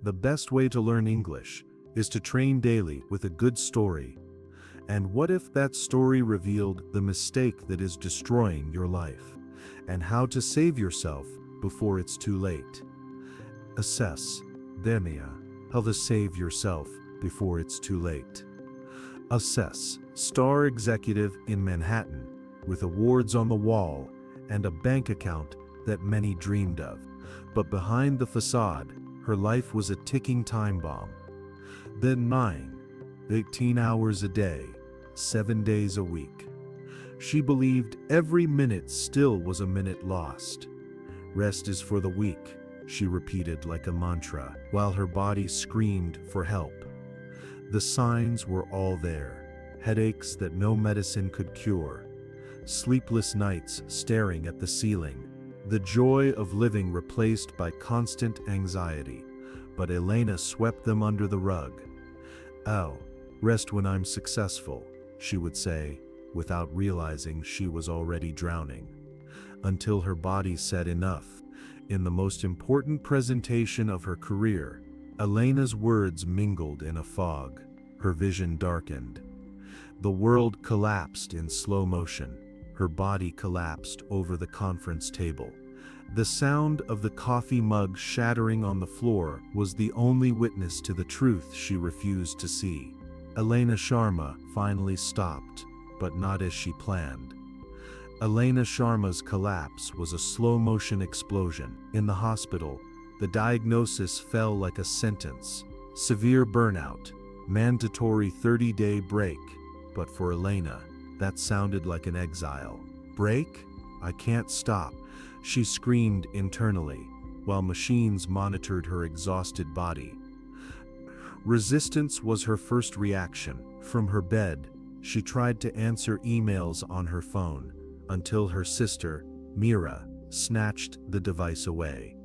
The best way to learn English is to train daily with a good story. And what if that story revealed the mistake that is destroying your life, and how to save yourself before it's too late? Assess, Demia, how to save yourself before it's too late. Assess, star executive in Manhattan, with awards on the wall and a bank account that many dreamed of. But behind the facade, her life was a ticking time bomb. Then 18 hours a day, 7 days a week. She believed every minute still was a minute lost. Rest is for the weak, she repeated like a mantra, while her body screamed for help. The signs were all there: headaches that no medicine could cure, sleepless nights staring at the ceiling, the joy of living replaced by constant anxiety. But Elena swept them under the rug. "I'll rest when I'm successful," she would say, without realizing she was already drowning. Until her body said enough. In the most important presentation of her career, Elena's words mingled in a fog. Her vision darkened. The world collapsed in slow motion. Her body collapsed over the conference table. The sound of the coffee mug shattering on the floor was the only witness to the truth she refused to see. Elena Sharma finally stopped, but not as she planned. Elena Sharma's collapse was a slow-motion explosion. In the hospital, the diagnosis fell like a sentence: severe burnout, mandatory 30-day break. But for Elena, that sounded like an exile. "Break? I can't stop," she screamed internally, while machines monitored her exhausted body. Resistance was her first reaction. From her bed, she tried to answer emails on her phone, until her sister, Mira, snatched the device away.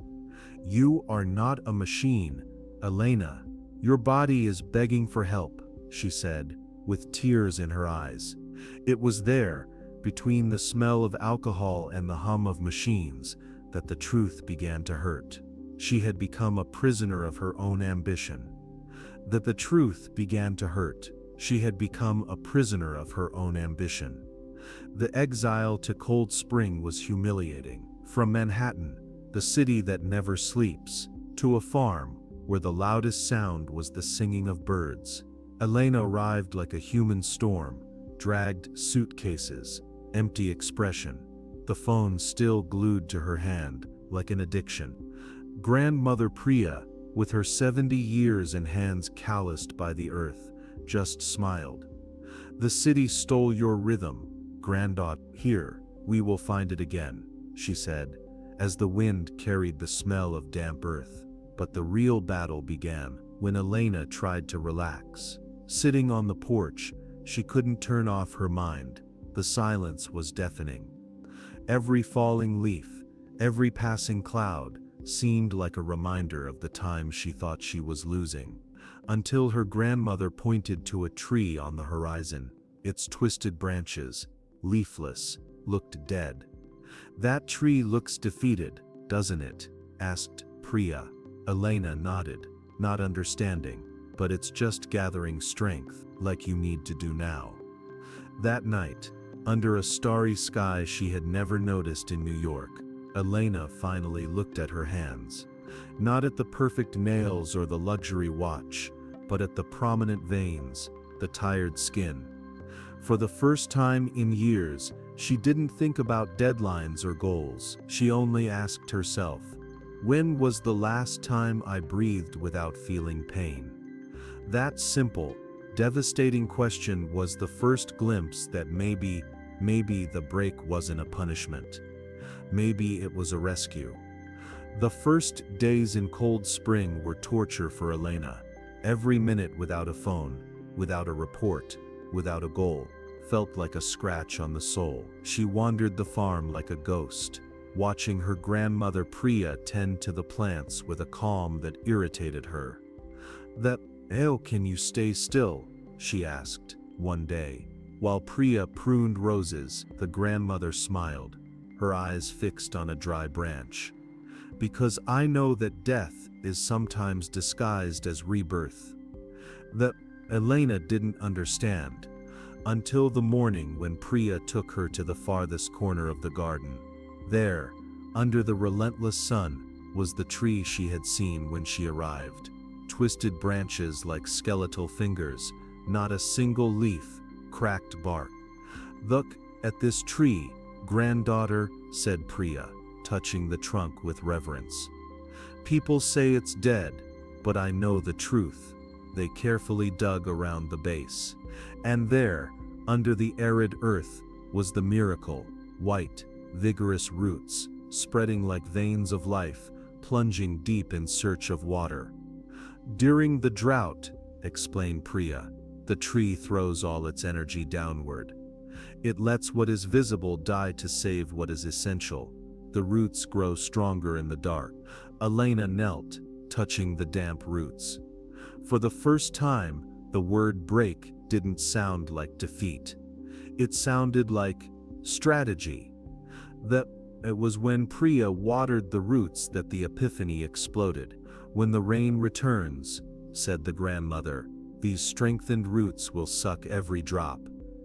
"You are not a machine, Elena. Your body is begging for help," she said, with tears in her eyes. It was there, between the smell of alcohol and the hum of machines, that the truth began to hurt. She had become a prisoner of her own ambition. That the truth began to hurt. She had become a prisoner of her own ambition. The exile to Cold Spring was humiliating. From Manhattan, the city that never sleeps, to a farm where the loudest sound was the singing of birds, Elena arrived like a human storm, dragged suitcases, empty expression, the phone still glued to her hand, like an addiction. Grandmother Priya, with her 70 years and hands calloused by the earth, just smiled. "The city stole your rhythm, granddaughter. Here, we will find it again," she said, as the wind carried the smell of damp earth. But the real battle began when Elena tried to relax. Sitting on the porch, she couldn't turn off her mind. The silence was deafening. Every falling leaf, every passing cloud, seemed like a reminder of the time she thought she was losing. Until her grandmother pointed to a tree on the horizon. Its twisted branches, leafless, looked dead. "That tree looks defeated, doesn't it?" asked Priya. Elena nodded, not understanding. "But it's just gathering strength, like you need to do now." That night, under a starry sky she had never noticed in New York, Elena finally looked at her hands. Not at the perfect nails or the luxury watch, but at the prominent veins, the tired skin. For the first time in years, she didn't think about deadlines or goals. She only asked herself, "When was the last time I breathed without feeling pain?" That simple, devastating question was the first glimpse that maybe the break wasn't a punishment. Maybe it was a rescue. The first days in Cold Spring were torture for Elena. Every minute without a phone, without a report, without a goal, felt like a scratch on the soul. She wandered the farm like a ghost, watching her grandmother Priya tend to the plants with a calm that irritated her. "How can you stay still?" she asked, one day. While Priya pruned roses, the grandmother smiled, her eyes fixed on a dry branch. because I know that death is sometimes disguised as rebirth. That Elena didn't understand until the morning when Priya took her to the farthest corner of the garden. There, under the relentless sun, was the tree she had seen when she arrived. Twisted branches like skeletal fingers, not a single leaf, cracked bark. "Look at this tree, granddaughter," said Priya, touching the trunk with reverence. "People say it's dead, but I know the truth." They carefully dug around the base, and there, under the arid earth, was the miracle: white, vigorous roots, spreading like veins of life, plunging deep in search of water. "During the drought," explained Priya, "the tree throws all its energy downward. It lets what is visible die to save what is essential. The roots grow stronger in the dark." Elena knelt, touching the damp roots. For the first time, the word break didn't sound like defeat. It sounded like strategy. That it was when Priya watered the roots that the epiphany exploded. "When the rain returns," said the grandmother, "these strengthened roots will suck every drop,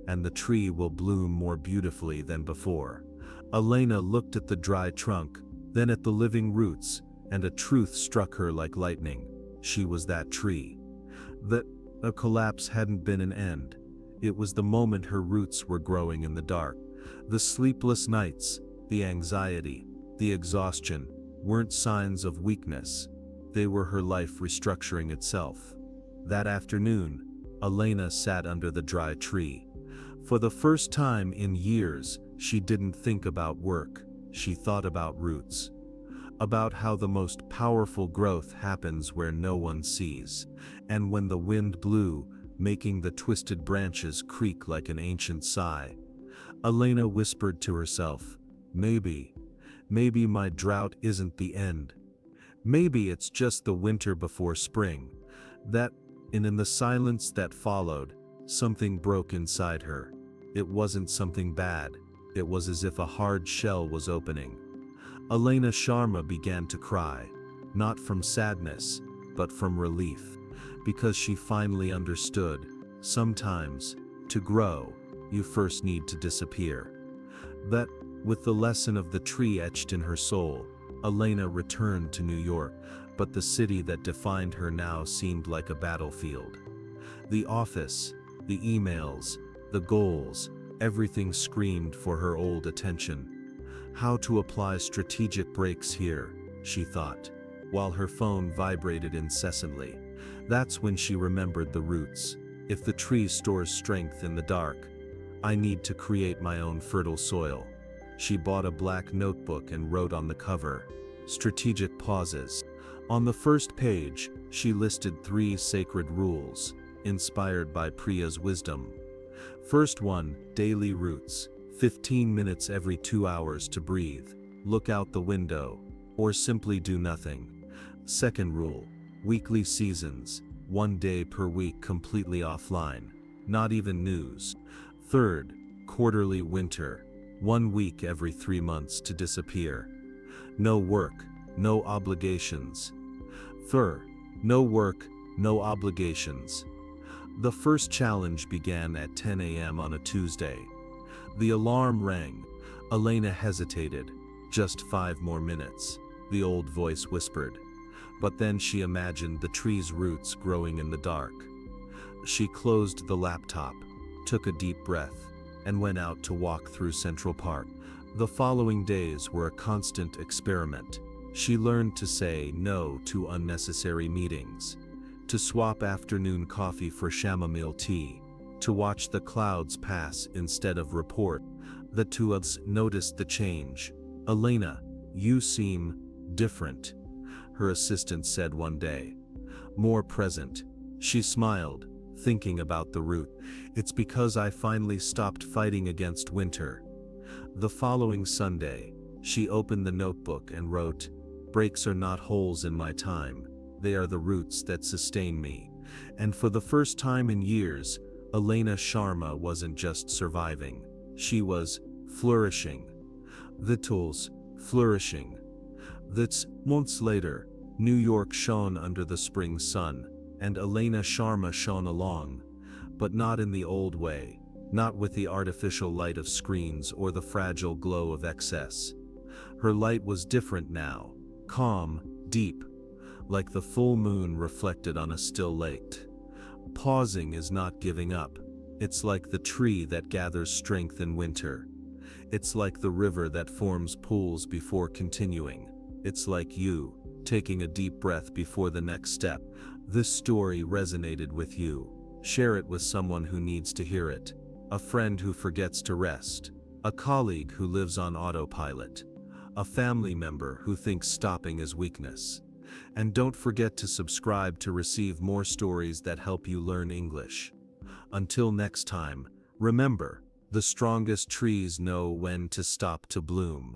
and the tree will bloom more beautifully than before." Elena looked at the dry trunk, then at the living roots, and a truth struck her like lightning. She was that tree. That a collapse hadn't been an end. It was the moment her roots were growing in the dark. The sleepless nights, the anxiety, the exhaustion, weren't signs of weakness. They were her life restructuring itself. That afternoon, Elena sat under the dry tree. For the first time in years, she didn't think about work. She thought about roots. About how the most powerful growth happens where no one sees, and when the wind blew, making the twisted branches creak like an ancient sigh. Elena whispered to herself, maybe my drought isn't the end. Maybe it's just the winter before spring." And in the silence that followed, something broke inside her. It wasn't something bad. It was as if a hard shell was opening. Elena Sharma began to cry, not from sadness, but from relief, because she finally understood, sometimes, to grow, you first need to disappear. That, with the lesson of the tree etched in her soul, Elena returned to New York, but the city that defined her now seemed like a battlefield. The office, the emails, the goals, everything screamed for her old attention. How to apply strategic breaks here, she thought, while her phone vibrated incessantly. That's when she remembered the roots. If the tree stores strength in the dark, I need to create my own fertile soil. She bought a black notebook and wrote on the cover, "Strategic pauses." On the first page, she listed 3 sacred rules, inspired by Priya's wisdom. First one, daily roots. 15 minutes every 2 hours to breathe, look out the window, or simply do nothing. Second rule, weekly seasons. 1 day per week completely offline, not even news. Third, quarterly winter. 1 week every 3 months to disappear. No work, no obligations. No work, no obligations. The first challenge began at 10 a.m. on a Tuesday. The alarm rang. Elena hesitated. Just 5 more minutes, the old voice whispered. But then she imagined the tree's roots growing in the dark. She closed the laptop, took a deep breath, and went out to walk through Central Park. The following days were a constant experiment. She learned to say no to unnecessary meetings, to swap afternoon coffee for chamomile tea, to watch the clouds pass instead of report. The two of us noticed the change. "Elena, you seem different," her assistant said one day. "More present." She smiled, thinking about the root. "It's because I finally stopped fighting against winter." The following Sunday, she opened the notebook and wrote, "Breaks are not holes in my time. They are the roots that sustain me." And for the first time in years, Elena Sharma wasn't just surviving. She was flourishing. The tools, flourishing. That's months later. New York shone under the spring sun, and Elena Sharma shone along, but not in the old way, not with the artificial light of screens or the fragile glow of excess. Her light was different now, calm, deep, like the full moon reflected on a still lake. Pausing is not giving up. It's like the tree that gathers strength in winter. It's like the river that forms pools before continuing. It's like you, taking a deep breath before the next step. This story resonated with you. Share it with someone who needs to hear it. A friend who forgets to rest. A colleague who lives on autopilot. A family member who thinks stopping is weakness. And don't forget to subscribe to receive more stories that help you learn English. Until next time, remember, the strongest trees know when to stop to bloom.